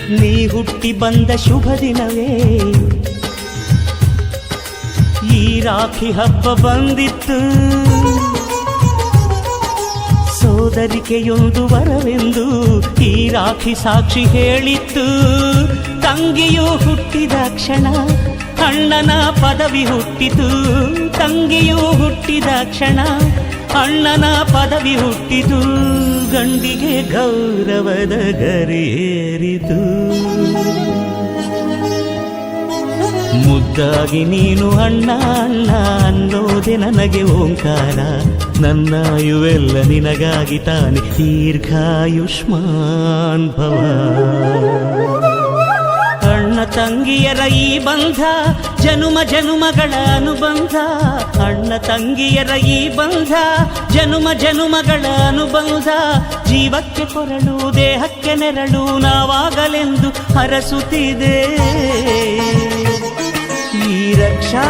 ನೀ ಹುಟ್ಟಿ ಬಂದ ಶುಭ ದಿನವೇ ಈ ರಾಖಿ ಹಬ್ಬ ಬಂದಿತ್ತು. ಸೋದರಿಕೆಯೊಂದು ವರವೆಂದು ಈ ರಾಖಿ ಸಾಕ್ಷಿ ಹೇಳಿತ್ತು. ತಂಗಿಯು ಹುಟ್ಟಿದ ಕ್ಷಣ ಅಣ್ಣನ ಪದವಿ ಹುಟ್ಟಿತು. ತಂಗಿಯು ಹುಟ್ಟಿದ ಕ್ಷಣ ಅಣ್ಣನ ಪದವಿ ಹುಟ್ಟಿತು. ಗಂಡಿಗೆ ಗೌರವದ ಗರಿಯೇರಿತು. ಮುದ್ದಾಗಿ ನೀನು ಅಣ್ಣ ಅಣ್ಣ ಅನ್ನೋದೆ ನನಗೆ ಓಂಕಾರ. ನನ್ನಾಯುವೆಲ್ಲ ನಿನಗಾಗಿ ತಾನೆ ದೀರ್ಘಾಯುಷ್ಮಾನ್ ಭವ. ಅಣ್ಣ ತಂಗಿಯರ ಈ ಬಂಧ ಜನುಮ ಜನುಮಗಳ ಅನುಬಂಧ. ಅಣ್ಣ ತಂಗಿಯರ ಈ ಬಂಧ ಜನುಮ ಜನುಮಗಳ ಅನುಬಂಧ. ಜೀವಕ್ಕೆ ಕೊರಳು ದೇಹಕ್ಕೆ ನೆರಳು ನಾವಾಗಲೆಂದು ಹರಸುತ್ತಿದೆ. ಈ ರಕ್ಷಾ